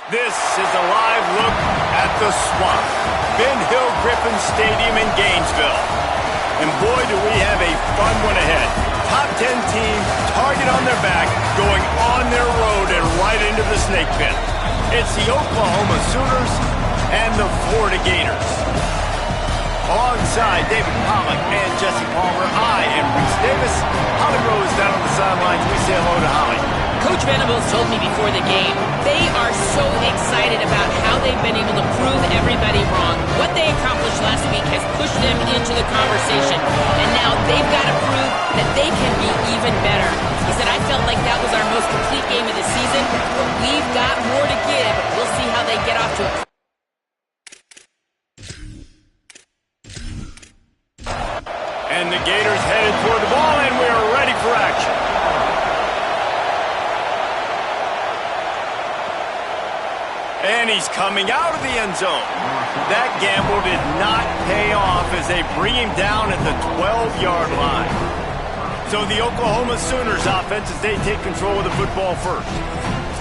This is a live look at the Swamp, Ben Hill Griffin Stadium in Gainesville. And boy, do we have a fun one ahead. Top 10 team, target on their back, going on their road and right into the snake pit. It's the Oklahoma Sooners and the Florida Gators. Alongside David Pollack and Jesse Palmer, I am Reese Davis. Holly Rose down on the sidelines. We say hello to Holly. Coach Venables told me before the game, they are so excited about how they've been able to prove everybody wrong. What they accomplished last week has pushed them into the conversation, and now they've got to prove that they can be even better. He said, I felt like that was our most complete game of the season, but we've got more to give. We'll see how they get off to a And the Gators headed toward the ball, and we are ready for action. And he's coming out of the end zone. That gamble did not pay off as they bring him down at the 12-yard line. So the Oklahoma Sooners offense as they take control of the football first.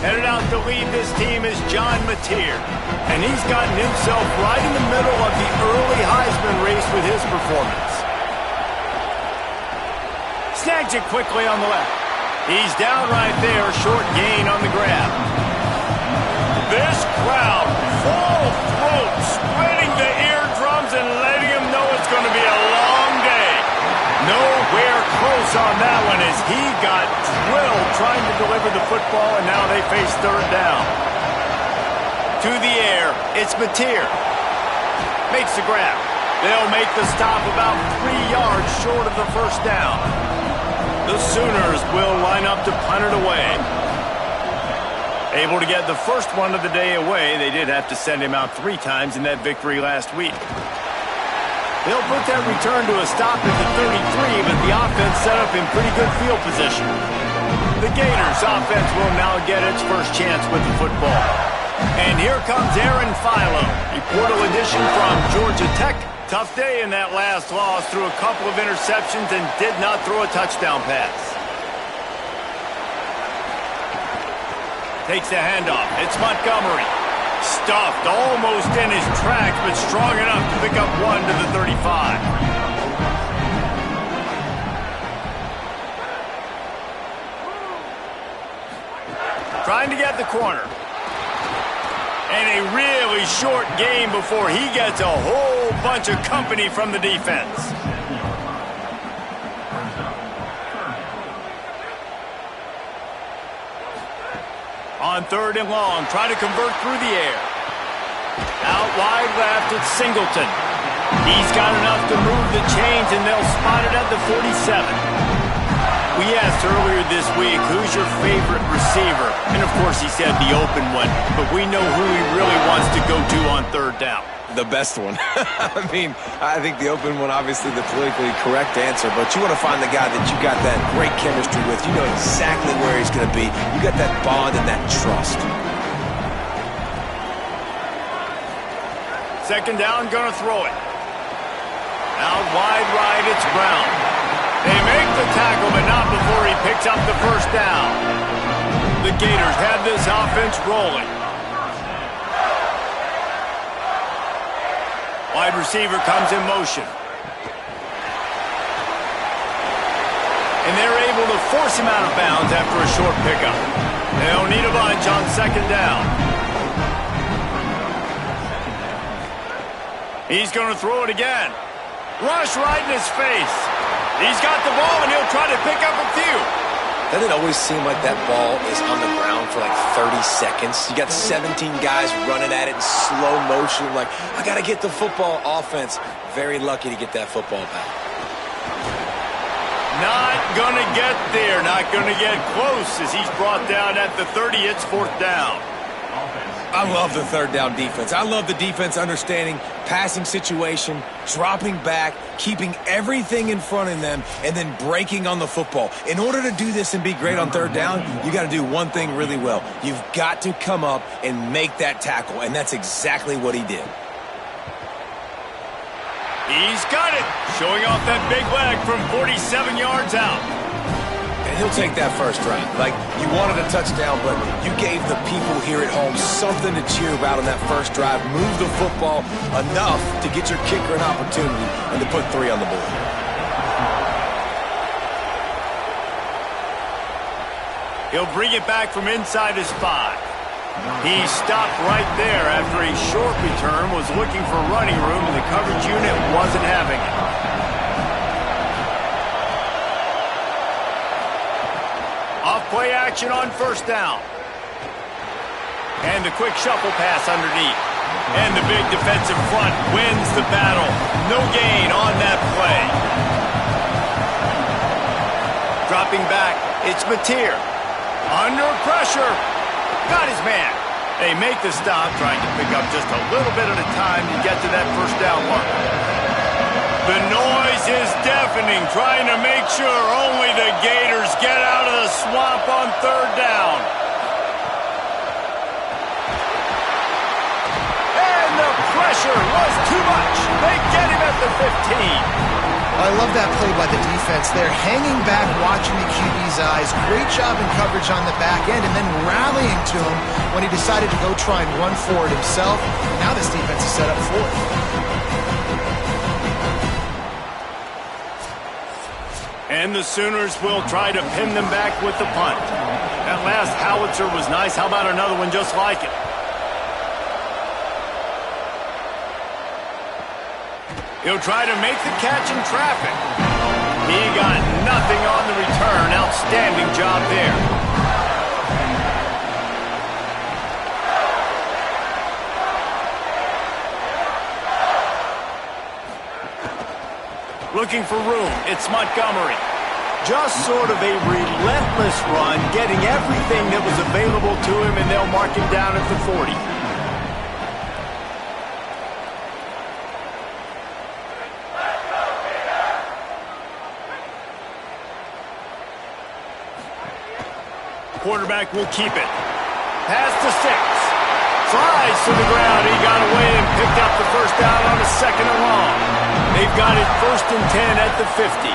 Headed out to lead this team is John Mateer. And he's gotten himself right in the middle of the early Heisman race with his performance. Snags it quickly on the left. He's down right there, short gain on the grab. This crowd, full throat, splitting the eardrums and letting him know it's going to be a long day. Nowhere close on that one as he got drilled trying to deliver the football, and now they face third down. To the air, it's Mateer. Makes the grab. They'll make the stop about 3 yards short of the first down. The Sooners will line up to punt it away. Able to get the first one of the day away. They did have to send him out 3 times in that victory last week. They'll put that return to a stop at the 33, but the offense set up in pretty good field position. The Gators offense will now get its first chance with the football. And here comes Aaron Philo, a portal addition from Georgia Tech. Tough day in that last loss, threw a couple of interceptions and did not throw a touchdown pass. Takes the handoff. It's Montgomery. Stuffed almost in his tracks, but strong enough to pick up 1 to the 35. Trying to get the corner. And a really short game before he gets a whole bunch of company from the defense. On 3rd and long, trying to convert through the air. Out wide left, it's Singleton. He's got enough to move the chains, and they'll spot it at the 47. We asked earlier this week, who's your favorite receiver? And, of course, he said the open one. But we know who he really wants to go to on 3rd down. The best one. I mean, I think the open one, obviously the politically correct answer, but you want to find the guy that you got that great chemistry with. You know exactly where he's going to be. You got that bond and that trust. 2nd down, going to throw it. Out wide right, it's Brown. They make the tackle, but not before he picks up the first down. The Gators have this offense rolling. Wide receiver comes in motion. And they're able to force him out of bounds after a short pickup. They don't need a bunch on 2nd down. He's going to throw it again. Rush right in his face. He's got the ball, and he'll try to pick up a few. Doesn't it always seem like that ball is on the ground for like 30 seconds? You got 17 guys running at it in slow motion. Like, I got to get the football. Offense, very lucky to get that football back. Not going to get there. Not going to get close as he's brought down at the 30. It's 4th down. I love the 3rd down defense. I love the defense understanding passing situation, dropping back, keeping everything in front of them, and then breaking on the football. In order to do this and be great on 3rd down, you got to do one thing really well. You've got to come up and make that tackle, and that's exactly what he did. He's got it, showing off that big leg from 47 yards out. And he'll take that first drive. Like, you wanted a touchdown, but you gave the people here at home something to cheer about on that first drive. Move the football enough to get your kicker an opportunity and to put 3 on the board. He'll bring it back from inside his 5. He stopped right there after a short return, was looking for running room, and the coverage unit wasn't having it. Off-play action on first down. And the quick shuffle pass underneath. And the big defensive front wins the battle. No gain on that play. Dropping back, it's Mateer. Under pressure. Got his man. They make the stop, trying to pick up just a little bit at a time to get to that first down mark. The noise is deafening, trying to make sure only the Gators get out of the swamp on third down. And the pressure was too much. They get him at the 15. I love that play by the defense there. Hanging back, watching the QB's eyes. Great job in coverage on the back end, and then rallying to him when he decided to go try and run for it himself. Now this defense is set up for it. And the Sooners will try to pin them back with the punt. That last howitzer was nice. How about another one just like it? He'll try to make the catch in traffic. He got nothing on the return. Outstanding job there. Looking for room. It's Montgomery. Just sort of a relentless run, getting everything that was available to him, and they'll mark him down at the 40. Quarterback will keep it. Pass to 6. Slides to the ground. He got away and picked up the first down on a 2nd and long. They've got it 1st and 10 at the 50.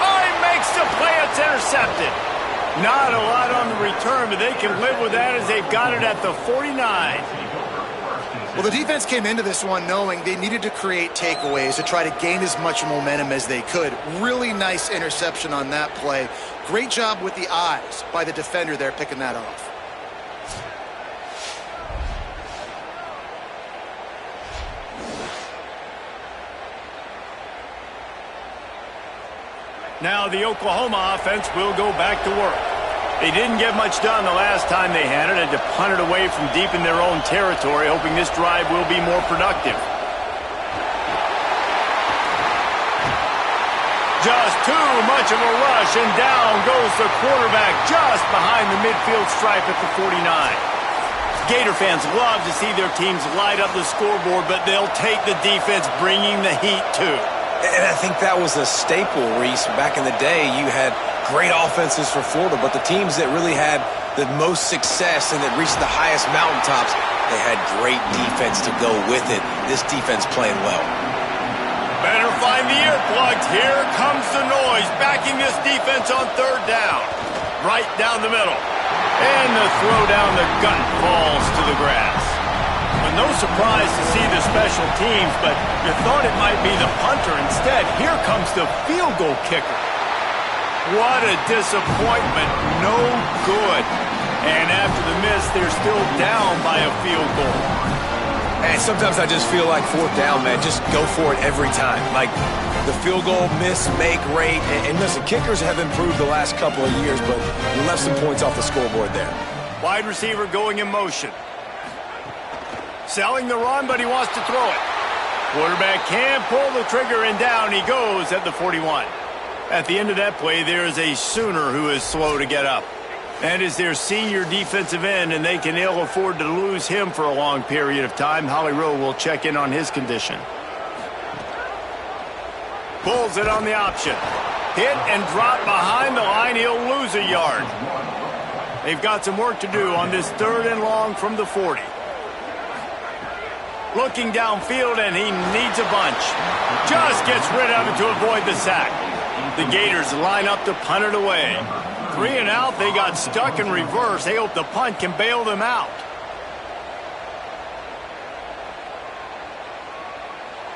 Oh, he makes the play. It's intercepted. Not a lot on the return, but they can live with that as they've got it at the 49. Well, the defense came into this one knowing they needed to create takeaways to try to gain as much momentum as they could. Really nice interception on that play. Great job with the eyes by the defender there picking that off. Now the Oklahoma offense will go back to work. They didn't get much done the last time they had it. Had to punt it away from deep in their own territory, hoping this drive will be more productive. Just too much of a rush, and down goes the quarterback just behind the midfield stripe at the 49. Gator fans love to see their teams light up the scoreboard, but they'll take the defense bringing the heat too. And I think that was a staple, Reese. Back in the day, you had great offenses for Florida, but the teams that really had the most success and that reached the highest mountaintops, they had great defense to go with it. This defense playing well. Better find the earplugs. Here comes the noise, backing this defense on third down. Right down the middle. And the throw down the gut falls to the grass. But no surprise to see the special teams, but you thought it might be the punter. Instead, here comes the field goal kicker. What a disappointment. No good. And after the miss, they're still down by a field goal. And sometimes I just feel like 4th down, man. Just go for it every time. Like the field goal miss, make rate. And listen, kickers have improved the last couple of years, but you left some points off the scoreboard there. Wide receiver going in motion. Selling the run, but he wants to throw it. Quarterback can pull the trigger, and down he goes at the 41. At the end of that play, there is a Sooner who is slow to get up. That is their senior defensive end, and they can ill afford to lose him for a long period of time. Holly Rowe will check in on his condition. Pulls it on the option. Hit and drop behind the line. He'll lose a yard. They've got some work to do on this 3rd and long from the 40. Looking downfield, and he needs a bunch. Just gets rid of it to avoid the sack. The Gators line up to punt it away. 3 and out, they got stuck in reverse. They hope the punt can bail them out.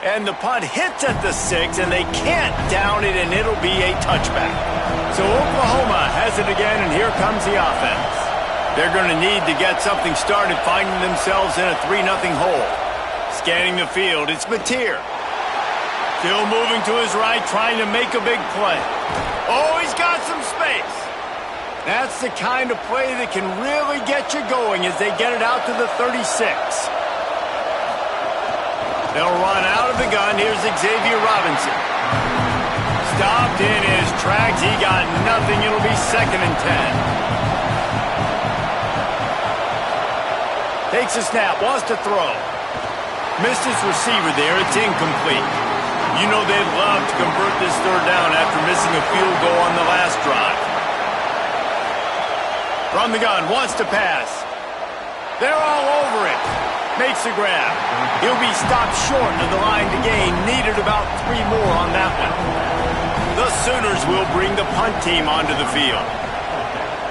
And the punt hits at the 6, and they can't down it, and it'll be a touchback. So Oklahoma has it again, and here comes the offense. They're going to need to get something started, finding themselves in a 3-0 hole. Scanning the field, it's Mateer. Still moving to his right, trying to make a big play. Oh, he's got some space. That's the kind of play that can really get you going as they get it out to the 36. They'll run out of the gun. Here's Xavier Robinson. Stopped in his tracks. He got nothing. It'll be 2nd and 10. Takes a snap. Wants to throw. Missed his receiver there. It's incomplete. You know they'd love to convert this 3rd down after missing a field goal on the last drive. From the gun. Wants to pass. They're all over it. Makes the grab. He'll be stopped short of the line to gain. Needed about 3 more on that one. The Sooners will bring the punt team onto the field.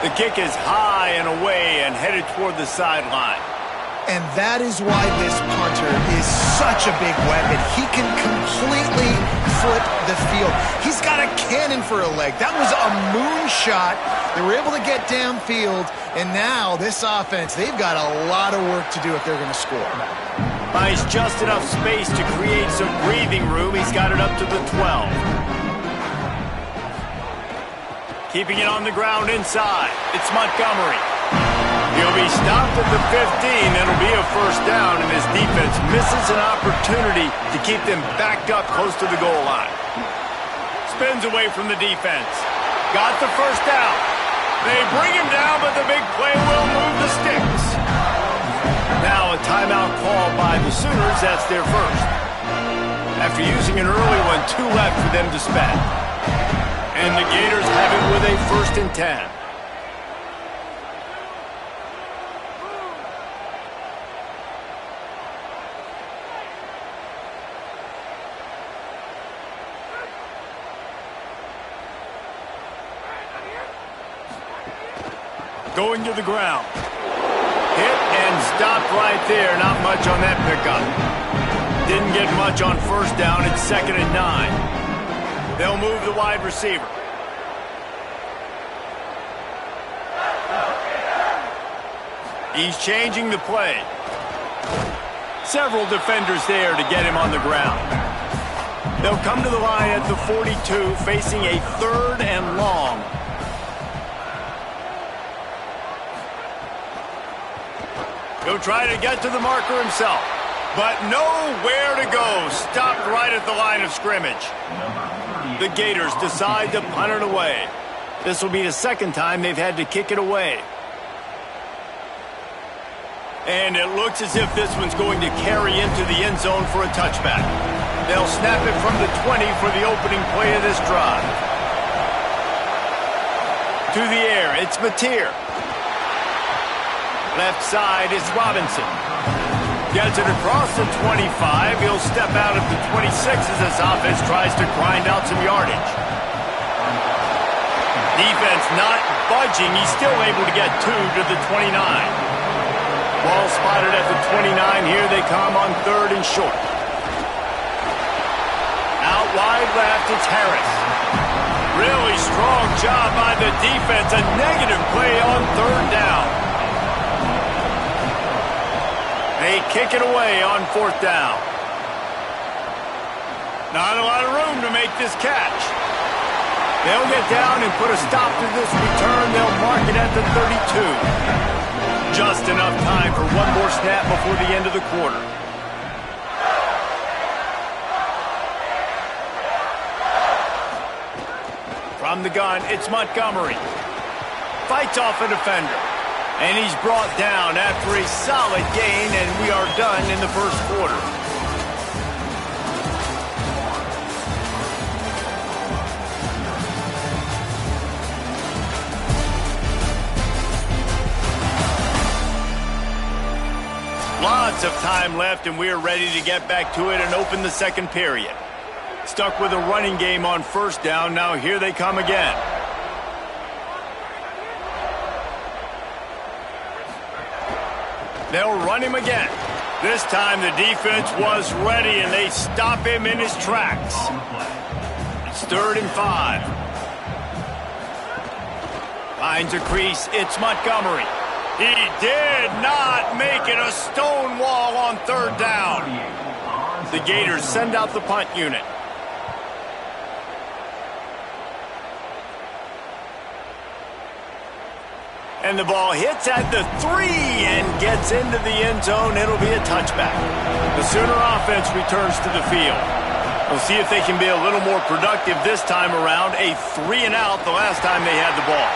The kick is high and away and headed toward the sideline. And that is why this punter is such a big weapon. He can completely flip the field. He's got a cannon for a leg. That was a moonshot. They were able to get downfield, and now this offense, they've got a lot of work to do if they're going to score. Buys just enough space to create some breathing room. He's got it up to the 12. Keeping it on the ground inside. It's Montgomery. He'll be stopped at the 15. It'll be a 1st down, and his defense misses an opportunity to keep them backed up close to the goal line. Spins away from the defense. Got the 1st down. They bring him down, but the big play will move the sticks. Now a timeout call by the Sooners. That's their 1st. After using an early one, 2 left for them to spend. And the Gators have it with a 1st and 10. Going to the ground. Hit and stopped right there. Not much on that pickup. Didn't get much on 1st down. It's 2nd and 9. They'll move the wide receiver. He's changing the play. Several defenders there to get him on the ground. They'll come to the line at the 42, facing a 3rd and long. He'll try to get to the marker himself, but nowhere to go. Stopped right at the line of scrimmage. The Gators decide to punt it away. This will be the 2nd time they've had to kick it away. And it looks as if this one's going to carry into the end zone for a touchback. They'll snap it from the 20 for the opening play of this drive. To the air, it's Mateer. Left side is Robinson. Gets it across the 25. He'll step out at the 26 as this offense tries to grind out some yardage. Defense not budging. He's still able to get 2 to the 29. Ball spotted at the 29. Here they come on 3rd and short. Out wide left, it's Harris. Really strong job by the defense. A negative play on 3rd down. They kick it away on 4th down. Not a lot of room to make this catch. They'll get down and put a stop to this return. They'll mark it at the 32. Just enough time for one more snap before the end of the quarter. From the gun, it's Montgomery. Fights off a defender. And he's brought down after a solid gain, and we are done in the 1st quarter. Lots of time left, and we're ready to get back to it and open the 2nd period. Stuck with a running game on first down. Now here they come again. They'll run him again. This time the defense was ready, and they stop him in his tracks. It's 3rd and 5. Finds a crease. It's Montgomery. He did not make it a stone wall on 3rd down. The Gators send out the punt unit. And the ball hits at the 3 and gets into the end zone. It'll be a touchback. The Sooner offense returns to the field. We'll see if they can be a little more productive this time around. A 3 and out the last time they had the ball.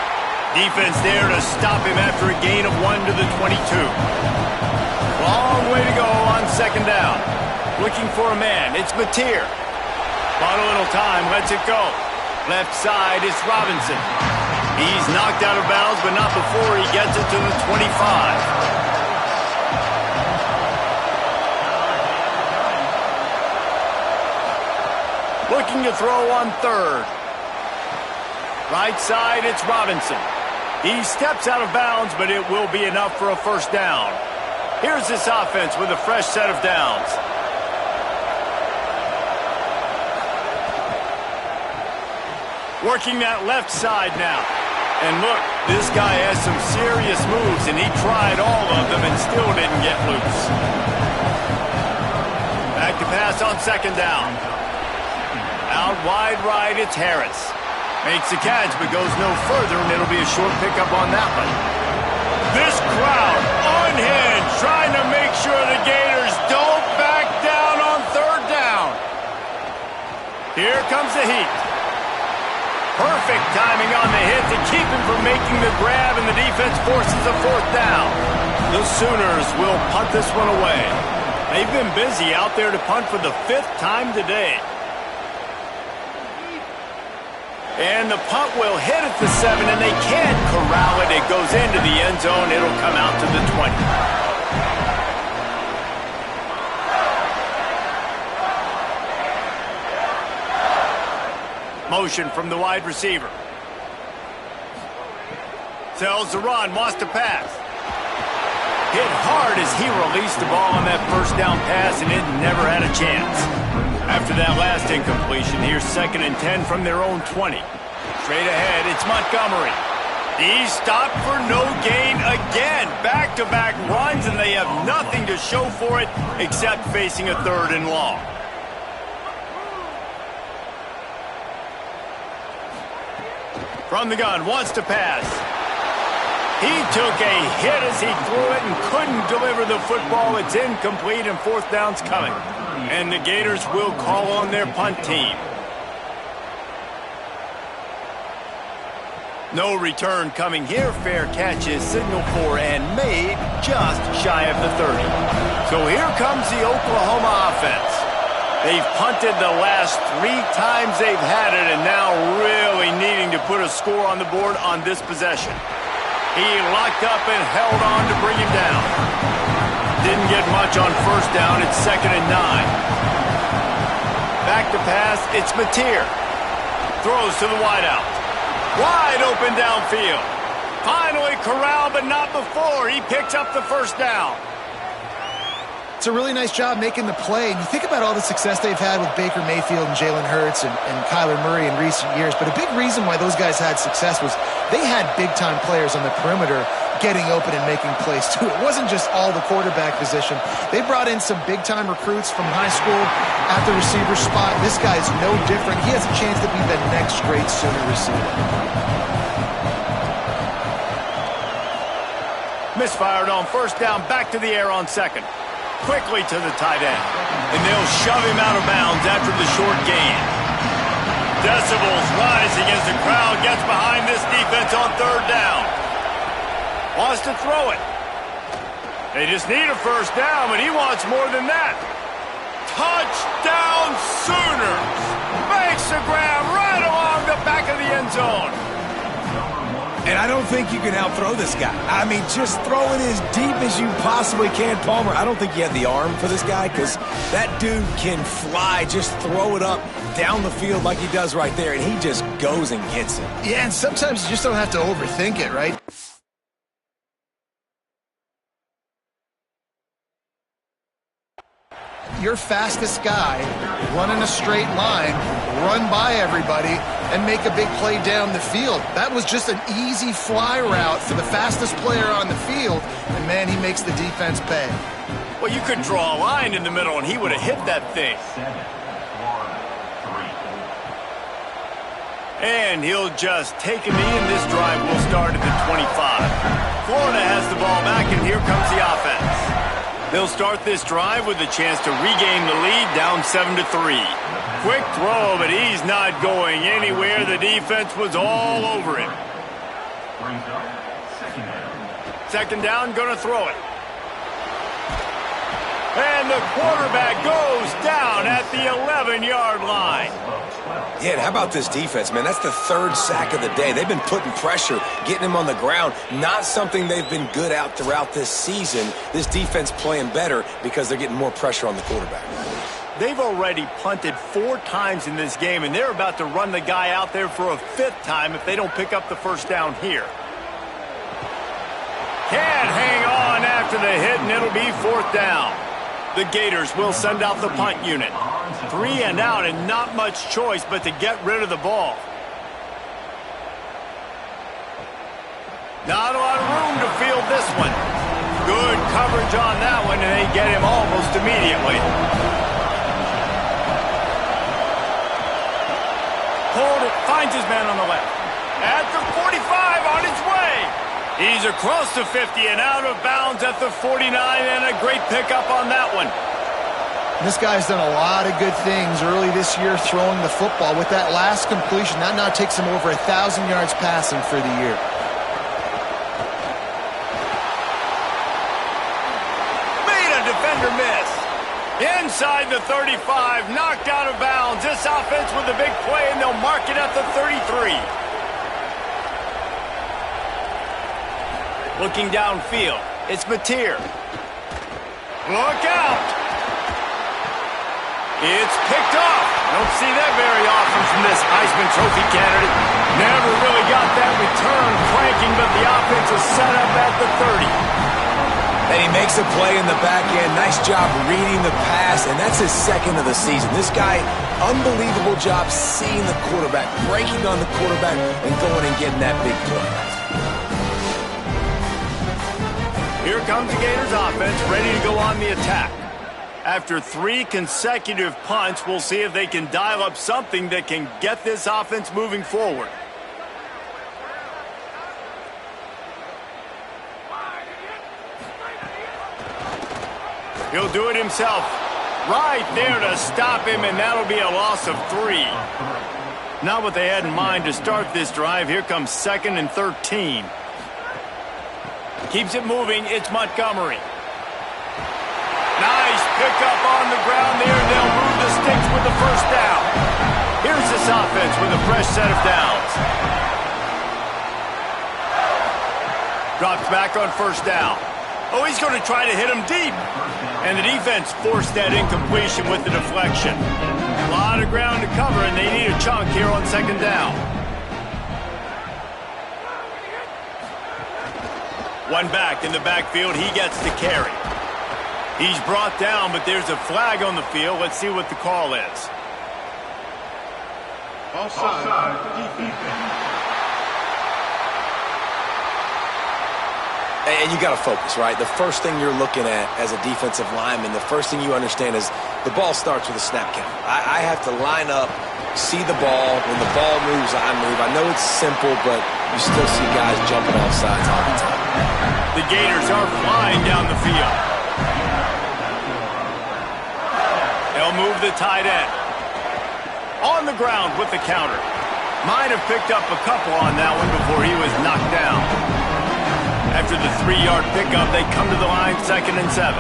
Defense there to stop him after a gain of 1 to the 22. Long way to go on 2nd down. Looking for a man. It's Mateer. Bought a little time. Lets it go. Left side is Robinson. He's knocked out of bounds, but not before he gets it to the 25. Looking to throw on 3rd. Right side, it's Robinson. He steps out of bounds, but it will be enough for a 1st down. Here's this offense with a fresh set of downs. Working that left side now. And look, this guy has some serious moves, and he tried all of them and still didn't get loose. Back to pass on 2nd down. Out wide right, it's Harris. Makes the catch, but goes no further, and it'll be a short pickup on that one. This crowd unhinged, trying to make sure the Gators don't back down on 3rd down. Here comes the heat. Perfect timing on the hit to keep him from making the grab, and the defense forces a 4th down. The Sooners will punt this one away. They've been busy out there to punt for the 5th time today. And the punt will hit at the 7, and they can't corral it. It goes into the end zone. It'll come out to the 20. Motion from the wide receiver. Tells the run, wants to pass. Hit hard as he released the ball on that 1st down pass, and it never had a chance. After that last incompletion, here's 2nd and 10 from their own 20. Straight ahead, it's Montgomery. He's stopped for no gain again. Back-to-back runs, and they have nothing to show for it except facing a 3rd and long. From the gun, wants to pass. He took a hit as he threw it and couldn't deliver the football. It's incomplete, and 4th down's coming. And the Gators will call on their punt team. No return coming here. Fair catch is signaled for and made just shy of the 30. So here comes the Oklahoma offense. They've punted the last 3 times they've had it, and now really needing to put a score on the board on this possession. He locked up and held on to bring him down. Didn't get much on 1st down. It's 2nd and 9. Back to pass. It's Mateer. Throws to the wideout. Wide open downfield. Finally corralled, but not before. He picks up the 1st down. It's a really nice job making the play. And you think about all the success they've had with Baker Mayfield and Jalen Hurts and Kyler Murray in recent years. But a big reason why those guys had success was they had big-time players on the perimeter getting open and making plays, too. It wasn't just all the quarterback position. They brought in some big-time recruits from high school at the receiver spot. This guy's no different. He has a chance to be the next great Sooner receiver. Misfired on 1st down. Back to the air on 2nd. Quickly to the tight end. And they'll shove him out of bounds after the short gain. Decibels rising as the crowd gets behind this defense on 3rd down. Wants to throw it. They just need a 1st down, but he wants more than that. Touchdown Sooners! Makes the grab right along the back of the end zone. And I don't think you can out-throw this guy. I mean, just throw it as deep as you possibly can, Palmer. I don't think you have the arm for this guy because that dude can fly. Just throw it up down the field like he does right there, and he just goes and gets it. Yeah, and sometimes you just don't have to overthink it, right? Your fastest guy run in a straight line, run by everybody, and make a big play down the field. That was just an easy fly route for the fastest player on the field, and man, he makes the defense pay. Well, you could draw a line in the middle, and he would have hit that thing. And he'll just take a knee, and this drive will start at the 25. Florida has the ball back, and here comes the offense. They'll start this drive with a chance to regain the lead, down 7-3. Quick throw, but he's not going anywhere. The defense was all over him. Second down, going to throw it. And the quarterback goes down at the 11-yard line. Yeah, and how about this defense, man? That's the third sack of the day. They've been putting pressure, getting him on the ground. Not something they've been good at throughout this season. This defense playing better because they're getting more pressure on the quarterback. They've already punted 4 times in this game, and they're about to run the guy out there for a 5th time if they don't pick up the first down here. Can't hang on after the hit, and it'll be 4th down. The Gators will send out the punt unit. 3 and out, and not much choice but to get rid of the ball. Not a lot of room to field this one. Good coverage on that one, and they get him almost immediately. Hold it, finds his man on the left. At the 45, on his way. He's across the 50 and out of bounds at the 49, and a great pickup on that one. This guy's done a lot of good things early this year throwing the football. With that last completion, that now takes him over 1,000 yards passing for the year. Made a defender miss. Inside the 35, knocked out of bounds. This offense with a big play, and they'll mark it at the 33. Looking downfield, it's Mateer. Look out! It's picked off. Don't see that very often from this Heisman Trophy candidate. Never really got that return cranking, but the offense is set up at the 30. And he makes a play in the back end. Nice job reading the pass, and that's his 2nd of the season. This guy, unbelievable job seeing the quarterback, breaking on the quarterback, and going and getting that big play. Here comes the Gators offense, ready to go on the attack. After 3 consecutive punts, we'll see if they can dial up something that can get this offense moving forward. He'll do it himself. Right there to stop him, and that'll be a loss of 3. Not what they had in mind to start this drive. Here comes 2nd and 13. Keeps it moving. It's Montgomery. Nice pickup on the ground there. They'll move the sticks with the first down. Here's this offense with a fresh set of downs. Drops back on first down. Oh, he's going to try to hit him deep. And the defense forced that incompletion with the deflection. A lot of ground to cover, and they need a chunk here on 2nd down. One back in the backfield. He gets the carry. He's brought down, but there's a flag on the field. Let's see what the call is. Offside. And you got to focus, right? The first thing you're looking at as a defensive lineman, the first thing you understand is the ball starts with a snap count. I have to line up, see the ball. When the ball moves, I move. I know it's simple, but you still see guys jumping off sides all the time. The Gators are flying down the field. They'll move the tight end. On the ground with the counter. Might have picked up a couple on that one before he was knocked down. After the 3-yard pickup, they come to the line, 2nd and 7.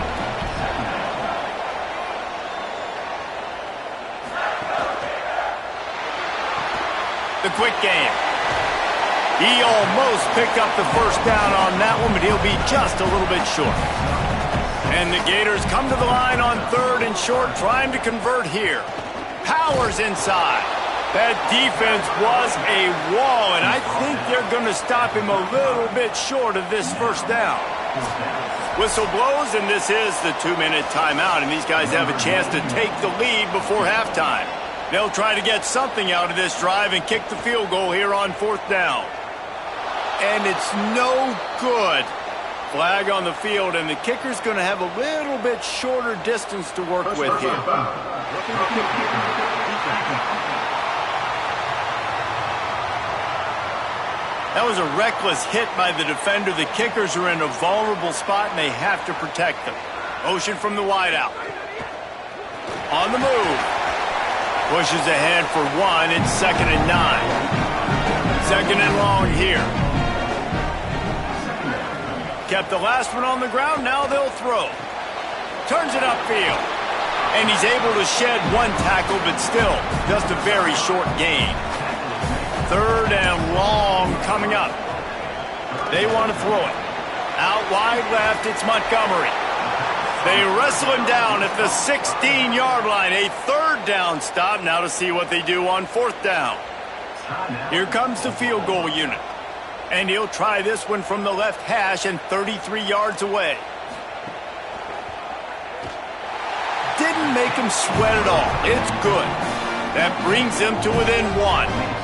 The quick game. He almost picked up the first down on that one, but he'll be just a little bit short. And the Gators come to the line on 3rd and short, trying to convert here. Powers inside. That defense was a wall, and I think they're going to stop him a little bit short of this first down. Whistle blows, and this is the 2-minute timeout, and these guys have a chance to take the lead before halftime. They'll try to get something out of this drive and kick the field goal here on 4th down. And it's no good. Flag on the field, and the kicker's going to have a little bit shorter distance to work with here. That was a reckless hit by the defender. The kickers are in a vulnerable spot, and they have to protect them. Motion from the wideout. On the move. Pushes ahead for 1. It's 2nd and 9. 2nd and long here. Kept the last one on the ground. Now they'll throw. Turns it upfield. And he's able to shed 1 tackle, but still just a very short gain. 3rd and long coming up. They want to throw it. Out wide left, it's Montgomery. They wrestle him down at the 16-yard line. A 3rd down stop. Now to see what they do on 4th down. Here comes the field goal unit. And he'll try this one from the left hash and 33 yards away. Didn't make him sweat at all. It's good. That brings him to within 1.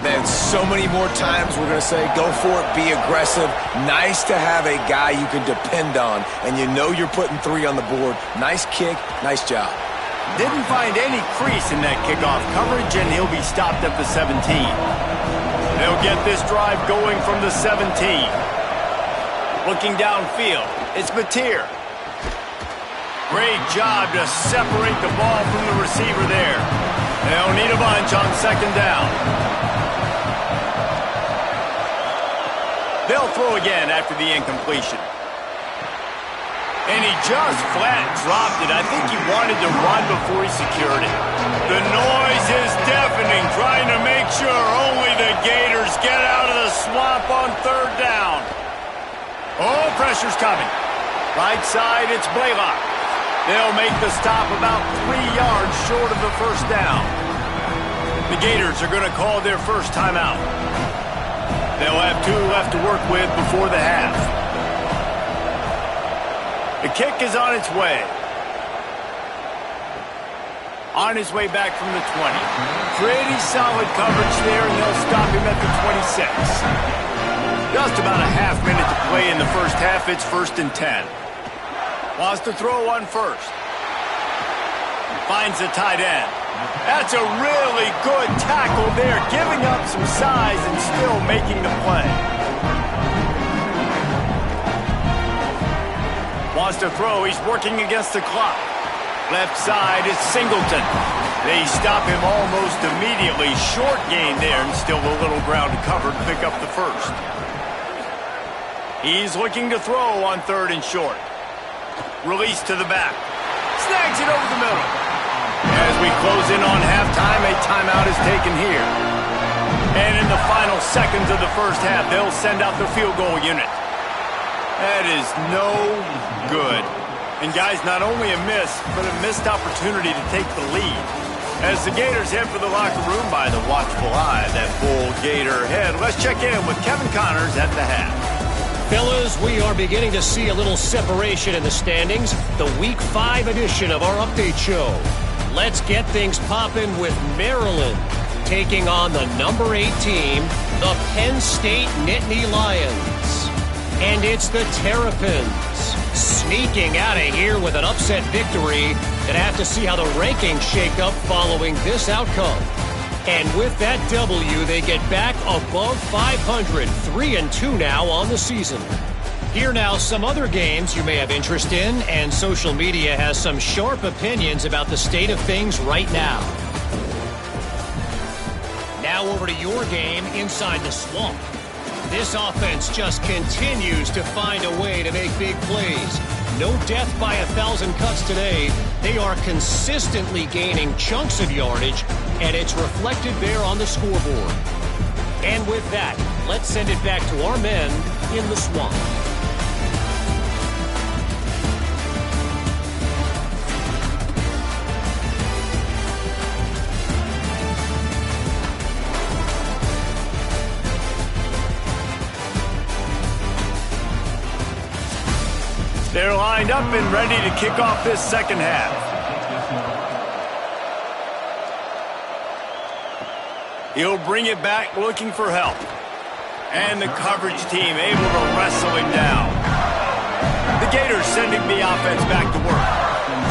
Man, so many more times we're going to say, go for it, be aggressive. Nice to have a guy you can depend on, and you know you're putting 3 on the board. Nice kick, nice job. Didn't find any crease in that kickoff coverage, and he'll be stopped at the 17. They'll get this drive going from the 17. Looking downfield, it's Mateer. Great job to separate the ball from the receiver there. They'll need a bunch on 2nd down. They'll throw again after the incompletion. And he just flat dropped it. I think he wanted to run before he secured it. The noise is deafening, trying to make sure only the Gators get out of the swamp on 3rd down. Oh, pressure's coming. Right side, it's Blaylock. They'll make the stop about 3 yards short of the first down. The Gators are going to call their first timeout. They'll have 2 left to work with before the half. The kick is on its way. On his way back from the 20. Pretty solid coverage there, and they'll stop him at the 26. Just about a half minute to play in the first half. It's 1st and 10. Wants to throw on 1st. Finds the tight end. That's a really good tackle there, giving up some size and still making the play. Wants to throw. He's working against the clock. Left side is Singleton. They stop him almost immediately. Short gain there, and still a little ground to cover to pick up the 1st. He's looking to throw on 3rd and short. Release to the back. Snags it over the middle. As we close in on halftime, a timeout is taken here. And in the final seconds of the first half, they'll send out the field goal unit. That is no good. And guys, not only a miss, but a missed opportunity to take the lead. As the Gators head for the locker room by the watchful eye of that bull Gator head, let's check in with Kevin Connors at the half. Fellas, we are beginning to see a little separation in the standings. The Week 5 edition of our update show. Let's get things popping with Maryland taking on the number 8 team, the Penn State Nittany Lions. And it's the Terrapins sneaking out of here with an upset victory. Gonna have to see how the rankings shake up following this outcome. And with that W, they get back above 500, 3-2 now on the season. Here now, some other games you may have interest in, and social media has some sharp opinions about the state of things right now. Now over to your game inside the swamp. This offense just continues to find a way to make big plays. No death by 1,000 cuts today. They are consistently gaining chunks of yardage, and it's reflected there on the scoreboard. And with that, let's send it back to our men in the swamp. They're lined up and ready to kick off this second half. He'll bring it back looking for help. And the coverage team able to wrestle him down. The Gators sending the offense back to work.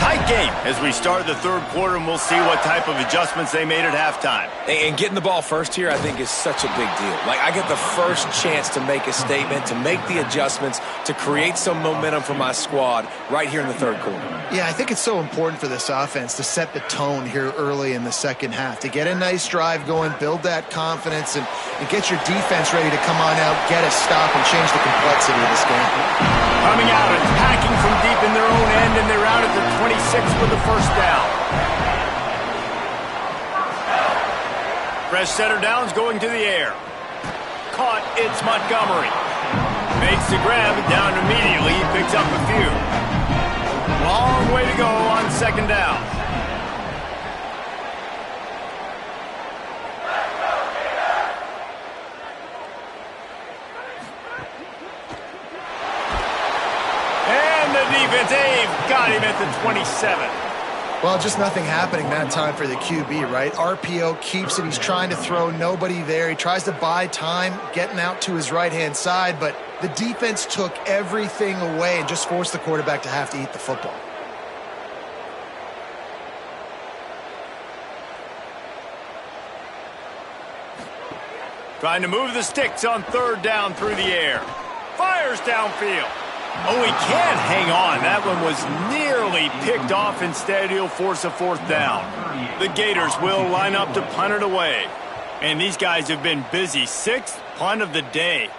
Tight game as we start the third quarter, and we'll see what type of adjustments they made at halftime. And getting the ball first here, I think, is such a big deal. Like, I get the first chance to make a statement, to make the adjustments, to create some momentum for my squad right here in the third quarter. Yeah, I think it's so important for this offense to set the tone here early in the second half, to get a nice drive going, build that confidence, and get your defense ready to come on out, get a stop, and change the complexity of this game. Coming out and attacking from deep in their own end, and they're out at the 26 for the first down. Fresh setter downs going to the air. Caught, it's Montgomery. Makes the grab, down immediately, he picks up a few. Long way to go on second down. Dave got him at the 27. Well, just nothing happening that time for the QB, right? RPO keeps it. He's trying to throw, nobody there. He tries to buy time, getting out to his right-hand side, but the defense took everything away and just forced the quarterback to have to eat the football. Trying to move the sticks on third down through the air. Fires downfield. Oh, he can't hang on. That one was nearly picked off. Instead, he'll force a fourth down. The Gators will line up to punt it away. And these guys have been busy. Sixth punt of the day.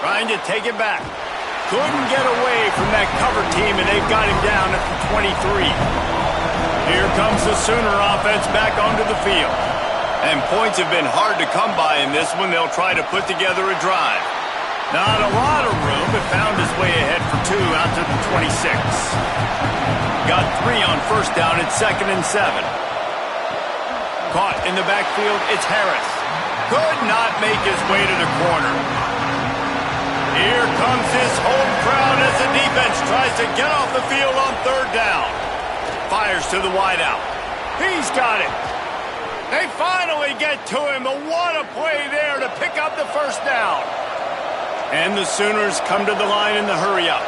Trying to take it back. Couldn't get away from that cover team, and they've got him down at the 23. Here comes the Sooner offense back onto the field. And points have been hard to come by in this one. They'll try to put together a drive. Not a lot of room, but found his way ahead for two out to the 26. Got 3 on first down at 2nd and 7. Caught in the backfield, it's Harris. Could not make his way to the corner. Here comes his home crowd as the defense tries to get off the field on third down. Fires to the wideout. He's got it. They finally get to him, but what a play there to pick up the first down. And the Sooners come to the line in the hurry-up.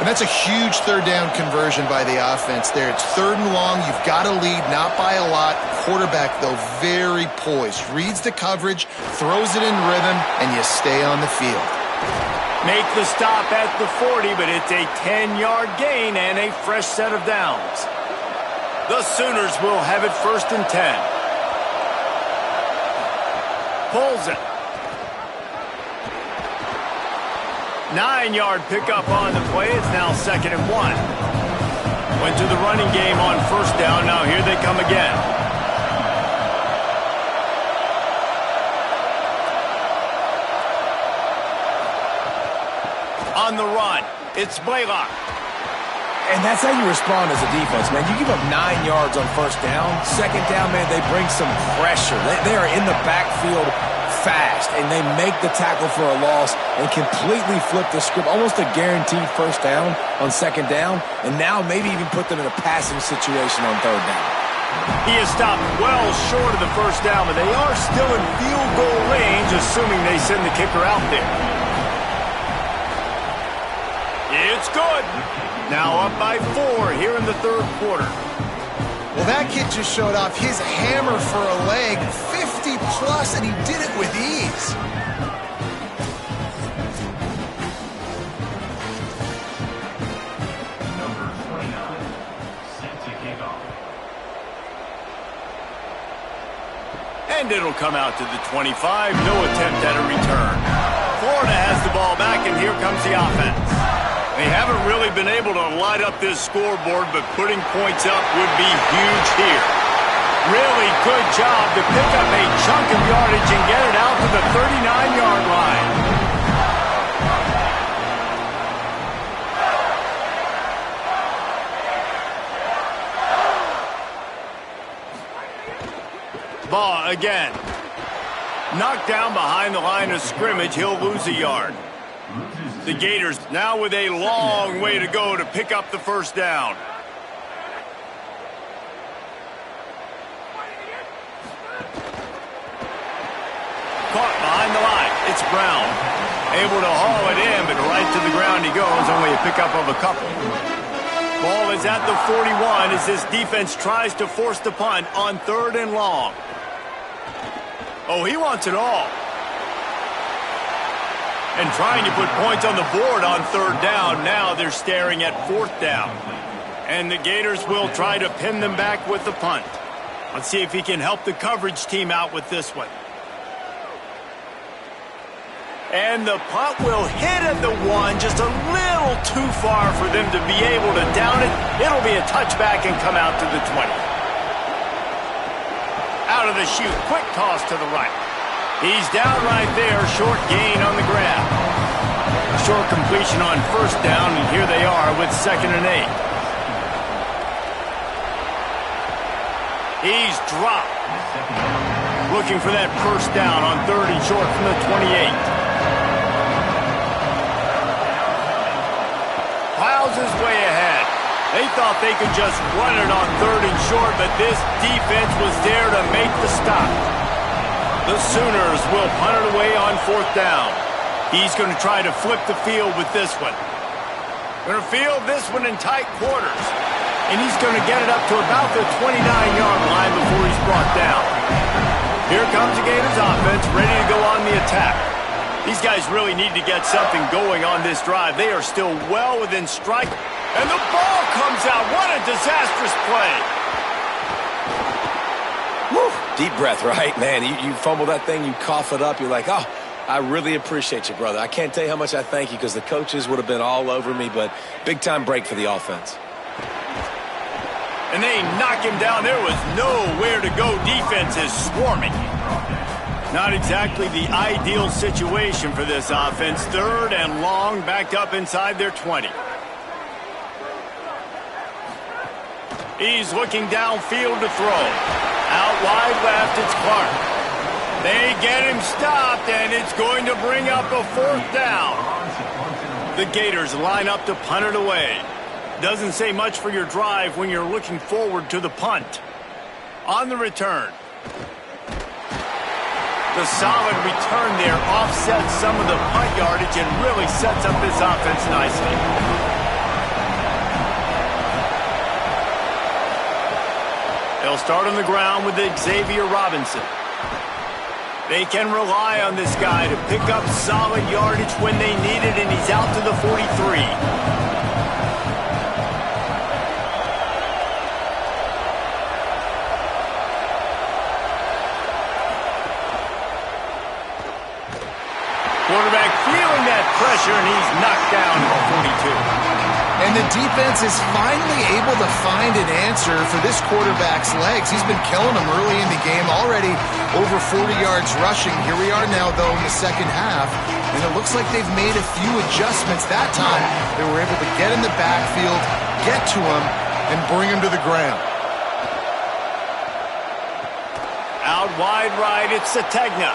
And that's a huge third down conversion by the offense there. It's 3rd and long. You've got a lead, not by a lot. Quarterback, though, very poised. Reads the coverage, throws it in rhythm, and you stay on the field. Make the stop at the 40, but it's a 10-yard gain and a fresh set of downs. The Sooners will have it 1st and 10. Pulls it. 9-yard pickup on the play. It's now 2nd and 1. Went to the running game on first down. Now here they come again. On the run, it's Blaylock. And that's how you respond as a defense, man. You give up 9 yards on first down. Second down, man, they bring some pressure. They are in the backfield fast, and they make the tackle for a loss and completely flip the script. Almost a guaranteed first down on second down, and now maybe even put them in a passing situation on third down. He is stopped well short of the first down, but they are still in field goal range, assuming they send the kicker out there. It's good. Now up by 4 here in the third quarter. Well, that kid just showed off his hammer for a leg, 50-plus, and he did it with ease. Number 29, set to kick off. And it'll come out to the 25. No attempt at a return. Florida has the ball back, and here comes the offense. They haven't really been able to light up this scoreboard, but putting points up would be huge here. Really good job to pick up a chunk of yardage and get it out to the 39-yard line. Ball again. Knocked down behind the line of scrimmage. He'll lose a yard. The Gators now with a long way to go to pick up the first down. Caught behind the line. It's Brown. Able to haul it in, but right to the ground he goes. Only a pickup of a couple. Ball is at the 41 as this defense tries to force the punt on 3rd and long. Oh, he wants it all. And trying to put points on the board on 3rd down. Now they're staring at 4th down. And the Gators will try to pin them back with the punt. Let's see if he can help the coverage team out with this one. And the punt will hit at the 1, just a little too far for them to be able to down it. It'll be a touchback and come out to the 20. Out of the chute, quick toss to the right. He's down right there, short gain on the grab. A short completion on 1st down, and here they are with 2nd and 8. He's dropped. Looking for that 1st down on 3rd and short from the 28. Plows his way ahead. They thought they could just run it on 3rd and short, but this defense was there to make the stop. The Sooners will punt it away on 4th down. He's going to try to flip the field with this one. Going to field this one in tight quarters. And he's going to get it up to about the 29-yard line before he's brought down. Here comes the Gators offense, ready to go on the attack. These guys really need to get something going on this drive. They are still well within strike. And the ball comes out. What a disastrous play. Woo. Deep breath, right? Man, you fumble that thing, you cough it up. You're like, oh, I really appreciate you, brother. I can't tell you how much I thank you because the coaches would have been all over me, but big-time break for the offense. And they knock him down. There was nowhere to go. Defense is swarming. Not exactly the ideal situation for this offense. 3rd and long, backed up inside their 20. He's looking downfield to throw. Out wide left, it's Clark. They get him stopped, and it's going to bring up a 4th down. The Gators line up to punt it away. Doesn't say much for your drive when you're looking forward to the punt. On the return. The solid return there offsets some of the punt yardage and really sets up this offense nicely. They'll start on the ground with Xavier Robinson. They can rely on this guy to pick up solid yardage when they need it, and he's out to the 43. Quarterback feeling that pressure, and he's knocked down to the 42. And the defense is finally able to find an answer for this quarterback's legs. He's been killing them early in the game, already over 40 yards rushing. Here we are now, though, in the 2nd half, and it looks like they've made a few adjustments that time. They were able to get in the backfield, get to him, and bring him to the ground. Out wide right, it's Sategna.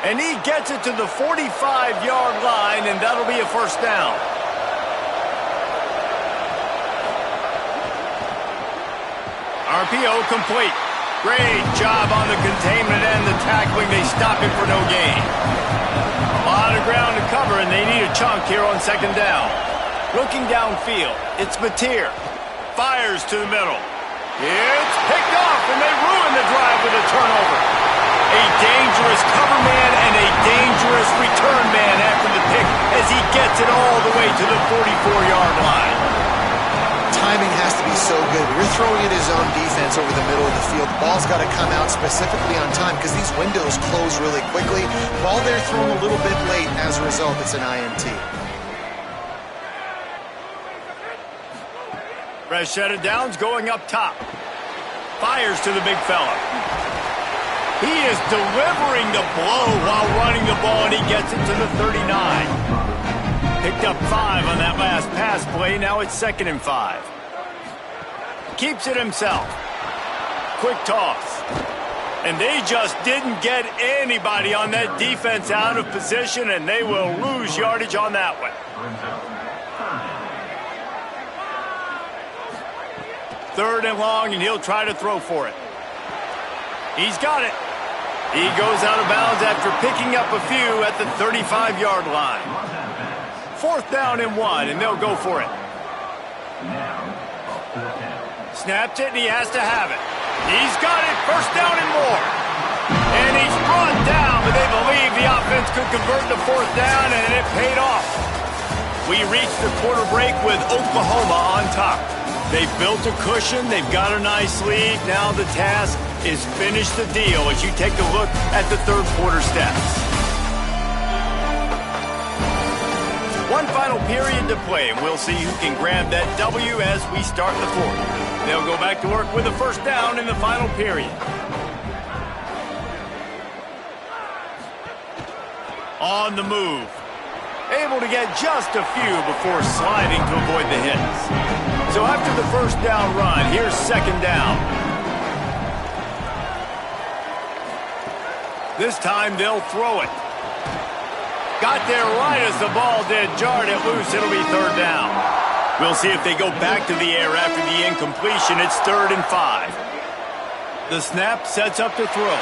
And he gets it to the 45-yard line, and that'll be a 1st down. RPO complete. Great job on the containment and the tackling. They stop him for no gain. A lot of ground to cover, and they need a chunk here on 2nd down. Looking downfield, it's Mateer. Fires to the middle. It's picked off, and they ruin the drive with a turnover. A dangerous cover man and a dangerous return man after the pick as he gets it all the way to the 44-yard line. Timing has to be so good. You're throwing at his own defense over the middle of the field. The ball's got to come out specifically on time because these windows close really quickly. Ball there thrown a little bit late. As a result, it's an INT. Fresh set of downs going up top. Fires to the big fella. He is delivering the blow while running the ball, and he gets it to the 39. Picked up 5 on that last pass play. Now it's 2nd and 5. Keeps it himself. Quick toss. And they just didn't get anybody on that defense out of position, and they will lose yardage on that one. 3rd and long, and he'll try to throw for it. He's got it. He goes out of bounds after picking up a few at the 35-yard line. 4th down and 1, and they'll go for it. Snapped it, and he has to have it. He's got it. 1st down and more. And he's brought down, but they believe the offense could convert to 4th down, and it paid off. We reached the quarter break with Oklahoma on top. They've built a cushion. They've got a nice lead. Now the task is finish the deal as you take a look at the 3rd quarter stats. One final period to play, and we'll see who can grab that W as we start the 4th. They'll go back to work with a 1st down in the final period. On the move. Able to get just a few before sliding to avoid the hits. So after the 1st down run, here's 2nd down. This time they'll throw it. Got there right as the ball did. Jarred it loose. It'll be 3rd down. We'll see if they go back to the air after the incompletion. It's 3rd and 5. The snap sets up to throw.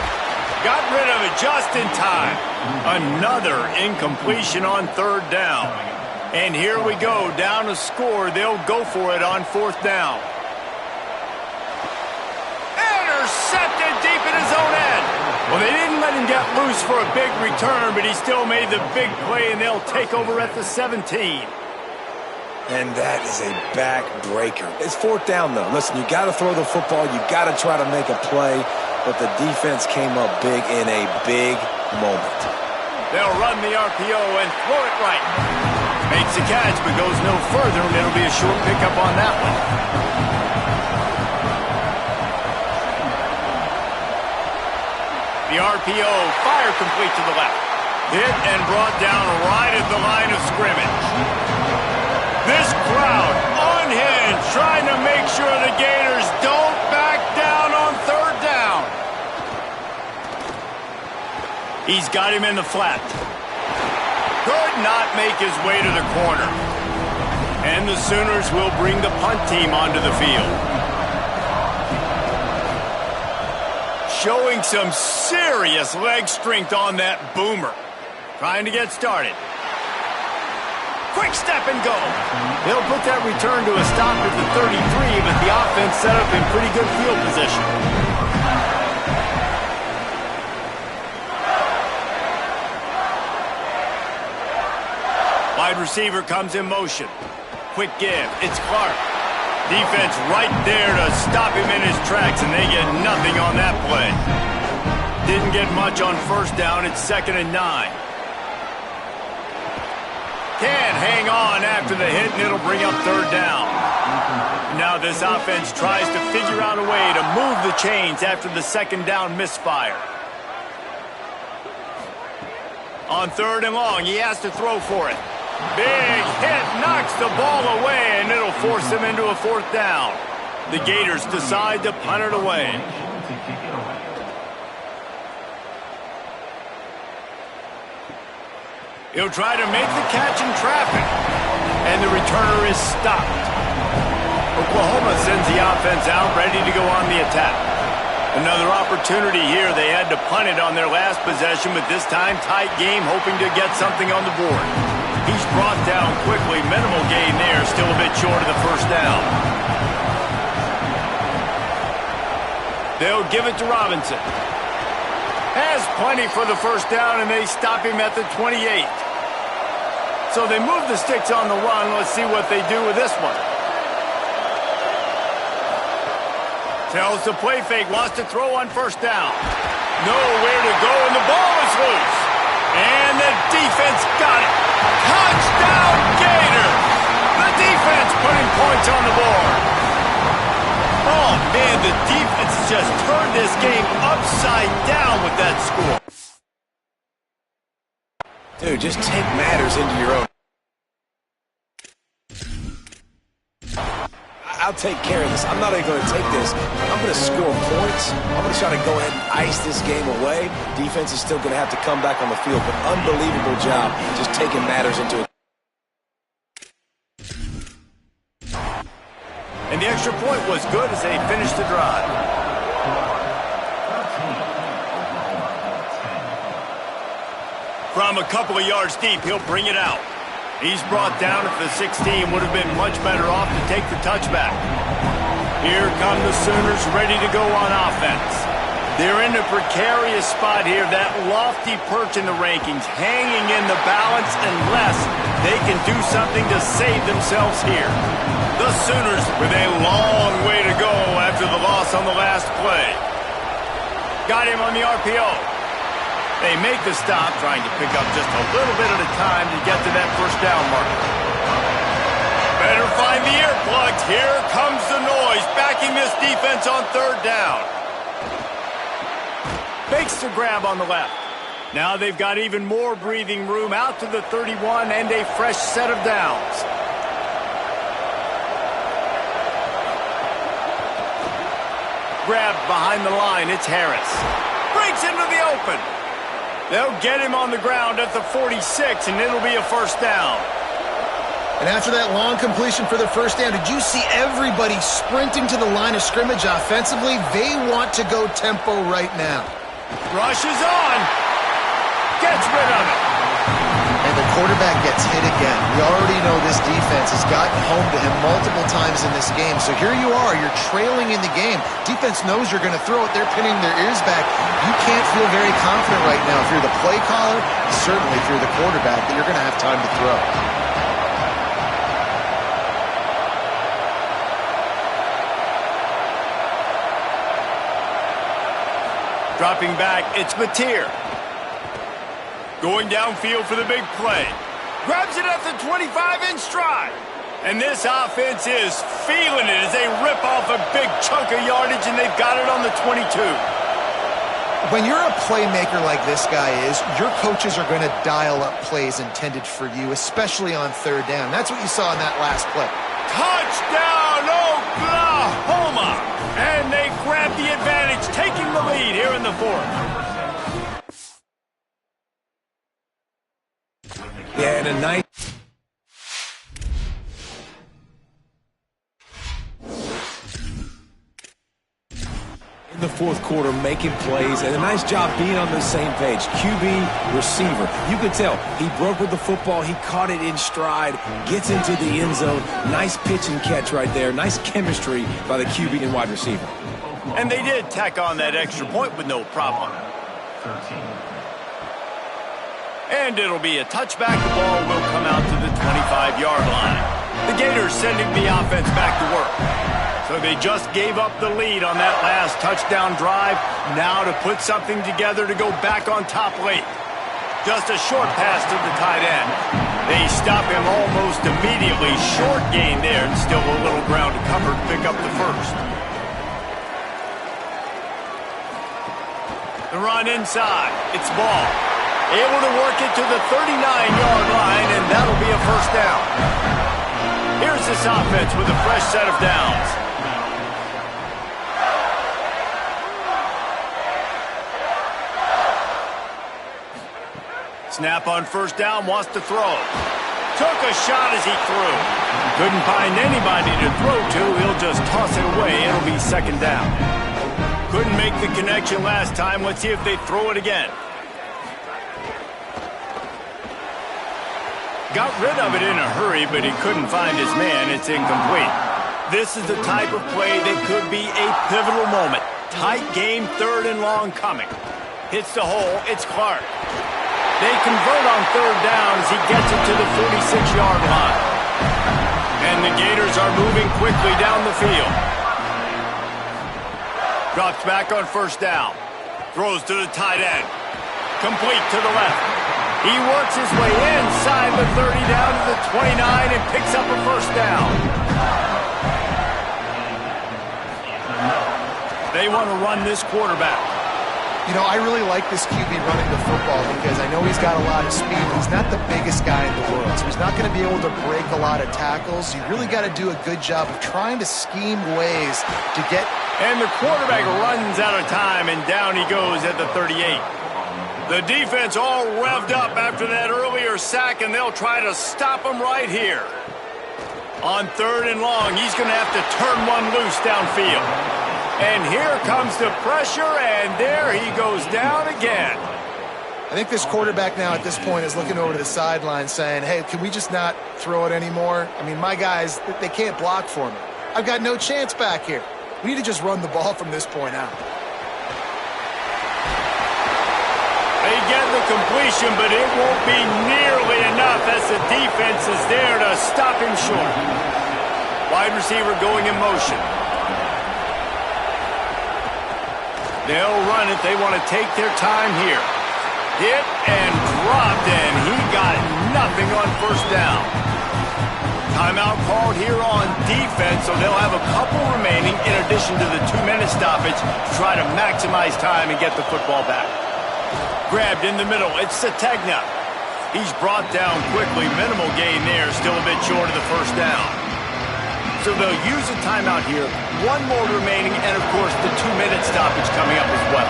Got rid of it just in time. Another incompletion on 3rd down. And here we go, down a score. They'll go for it on 4th down. Intercepted deep in his own end. Well, they didn't let him get loose for a big return, but he still made the big play, and they'll take over at the 17. And that is a backbreaker. It's 4th down, though. Listen, you got to throw the football. You got to try to make a play, but the defense came up big in a big moment. They'll run the RPO and throw it right. Makes the catch, but goes no further, and it'll be a short pickup on that one. The RPO, fire complete to the left. Hit and brought down right at the line of scrimmage. This crowd unhinged, trying to make sure the Gators don't back down on 3rd down. He's got him in the flat. Could not make his way to the corner. And the Sooners will bring the punt team onto the field. Showing some serious leg strength on that boomer. Trying to get started. Quick step and go. They'll put that return to a stop at the 33, but the offense set up in pretty good field position. Wide receiver comes in motion. Quick give. It's Clark. Defense right there to stop him in his tracks, and they get nothing on that play. Didn't get much on 1st down. It's 2nd and 9. Can't hang on after the hit, and it'll bring up 3rd down. Now this offense tries to figure out a way to move the chains after the 2nd down misfire. On 3rd and long, he has to throw for it. Big hit, knocks the ball away, and it'll force him into a 4th down. The Gators decide to punt it away. He'll try to make the catch in traffic, and the returner is stopped. Oklahoma sends the offense out, ready to go on the attack. Another opportunity here. They had to punt it on their last possession, but this time tight game, hoping to get something on the board. He's brought down quickly. Minimal gain there, still a bit short of the 1st down. They'll give it to Robinson. Has plenty for the 1st down, and they stop him at the 28. So they move the sticks on the run. Let's see what they do with this one. Tells the play fake, wants to throw on 1st down. Nowhere to go, and the ball is loose. And the defense got it. Touchdown, Gators! The defense putting points on the board. Oh, man, And the defense has just turned this game upside down with that score. Dude, just take matters into your own. I'll take care of this. I'm not even going to take this. I'm going to score points. I'm going to try to go ahead and ice this game away. Defense is still going to have to come back on the field, but unbelievable job just taking matters into it. And the extra point was good as they finished the drive. From a couple of yards deep, he'll bring it out. He's brought down at the 16. Would have been much better off to take the touchback. Here come the Sooners ready to go on offense. They're in a precarious spot here, that lofty perch in the rankings, hanging in the balance unless they can do something to save themselves here. The Sooners with a long way to go after the loss on the last play. Got him on the RPO. They make the stop, trying to pick up just a little bit at a time to get to that first down marker. Better find the earplugs. Here comes the noise, backing this defense on third down. Fakes the grab on the left. Now they've got even more breathing room out to the 31 and a fresh set of downs. Grabbed behind the line, it's Harris. Breaks into the open. They'll get him on the ground at the 46, and it'll be a first down. And after that long completion for the first down, did you see everybody sprinting to the line of scrimmage offensively? They want to go tempo right now. Rushes on. Gets rid of it. And the quarterback gets hit again. We already know this defense has gotten home to him multiple times in this game. So here you are, you're trailing in the game. Defense knows you're going to throw it. They're pinning their ears back. You can't feel very confident right now if you're the play caller, certainly if you're the quarterback, that you're going to have time to throw. Dropping back, it's Mateer. Going downfield for the big play. Grabs it at the 25 in stride. And this offense is feeling it as they rip off a big chunk of yardage, and they've got it on the 22. When you're a playmaker like this guy is, your coaches are going to dial up plays intended for you, especially on third down. That's what you saw in that last play. Touchdown, Oklahoma! And they grab the advantage, taking the lead here in the fourth. Yeah, and a nice... in the fourth quarter, making plays, and a nice job being on the same page. QB, receiver. You could tell he broke with the football. He caught it in stride, gets into the end zone. Nice pitch and catch right there. Nice chemistry by the QB and wide receiver. And they did tack on that extra point with no problem. 13. And it'll be a touchback. The ball will come out to the 25-yard line. The Gators sending the offense back to work. So they just gave up the lead on that last touchdown drive. Now to put something together to go back on top late. Just a short pass to the tight end. They stop him almost immediately. Short gain there, and still a little ground to cover to pick up the first. The run inside. It's Ball. Able to work it to the 39-yard line, and that'll be a first down. Here's this offense with a fresh set of downs. Snap on first down, wants to throw. Took a shot as he threw. Couldn't find anybody to throw to. He'll just toss it away. It'll be second down. Couldn't make the connection last time. Let's see if they throw it again. Got rid of it in a hurry, but he couldn't find his man. It's incomplete. This is the type of play that could be a pivotal moment. Tight game, third and long coming. Hits the hole. It's Clark. They convert on third down as he gets it to the 46-yard line. And the Gators are moving quickly down the field. Drops back on first down. Throws to the tight end. Complete to the left. He works his way inside the 30 down to the 29 and picks up a first down. They want to run this quarterback. You know, I really like this QB running the football because I know he's got a lot of speed. He's not the biggest guy in the world, so he's not going to be able to break a lot of tackles. You really got to do a good job of trying to scheme ways to get... And the quarterback runs out of time, and down he goes at the 38. The defense all revved up after that earlier sack, and they'll try to stop him right here. On 3rd and long, he's going to have to turn one loose downfield. And here comes the pressure, and there he goes down again. I think this quarterback now at this point is looking over to the sideline saying, hey, can we just not throw it anymore? I mean, my guys, they can't block for me. I've got no chance back here. We need to just run the ball from this point out. They get the completion, but it won't be nearly enough as the defense is there to stop him short. Wide receiver going in motion. They'll run it. They want to take their time here. Hit and dropped, and he got nothing on 1st down. Timeout called here on defense, so they'll have a couple remaining in addition to the 2-minute stoppage to try to maximize time and get the football back. Grabbed in the middle. It's Sategna. He's brought down quickly. Minimal gain there. Still a bit short of the 1st down. So they'll use a timeout here. One more remaining, and of course the 2-minute stoppage coming up as well.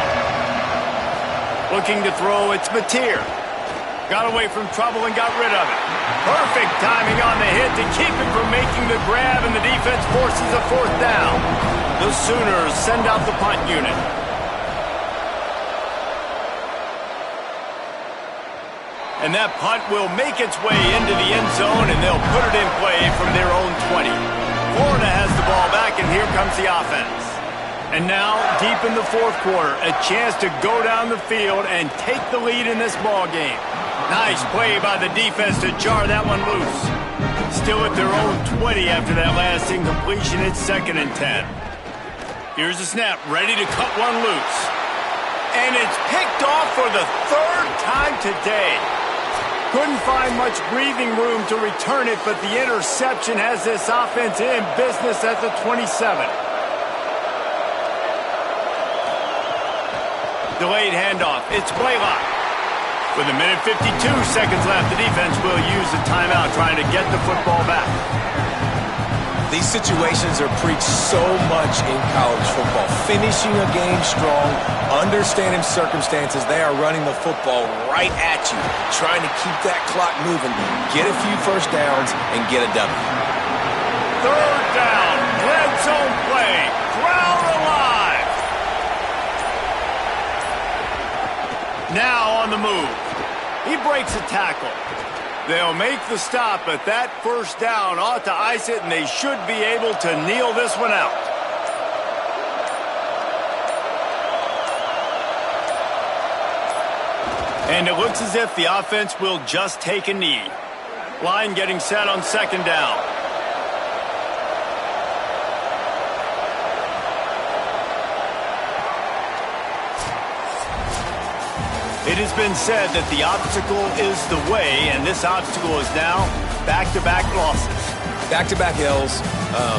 Looking to throw, it's Mateer. Got away from trouble and got rid of it. Perfect timing on the hit to keep him from making the grab, and the defense forces a 4th down. The Sooners send out the punt unit. And that punt will make its way into the end zone, and they'll put it in play from their own 20. Florida has the ball back, and here comes the offense. And now, deep in the 4th quarter, a chance to go down the field and take the lead in this ball game. Nice play by the defense to jar that one loose. Still at their own 20 after that last incompletion. It's 2nd and 10. Here's the snap, ready to cut one loose. And it's picked off for the 3rd time today. Couldn't find much breathing room to return it, but the interception has this offense in business at the 27. Delayed handoff. It's Blaylock. With 1:52 seconds left, the defense will use a timeout trying to get the football back. These situations are preached so much in college football. Finishing a game strong, understanding circumstances. They are running the football right at you, trying to keep that clock moving, get a few 1st downs, and get a W. 3rd down, red zone play, crowd alive. Now on the move. He breaks a tackle. They'll make the stop, but that 1st down ought to ice it, and they should be able to kneel this one out. And it looks as if the offense will just take a knee. Line getting set on 2nd down. It has been said that the obstacle is the way, and this obstacle is now back-to-back losses. Back-to-back L's.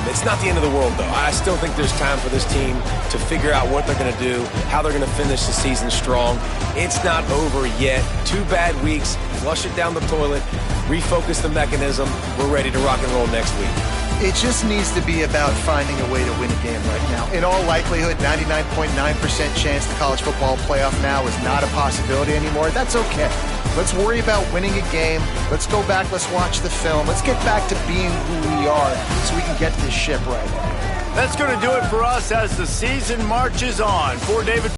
It's not the end of the world, though. I still think there's time for this team to figure out what they're going to do, how they're going to finish the season strong. It's not over yet. 2 bad weeks. Flush it down the toilet. Refocus the mechanism. We're ready to rock and roll next week. It just needs to be about finding a way to win a game right now. In all likelihood, 99.9% chance the college football playoff now is not a possibility anymore. That's okay. Let's worry about winning a game. Let's go back. Let's watch the film. Let's get back to being who we are so we can get this ship right. That's going to do it for us as the season marches on. For David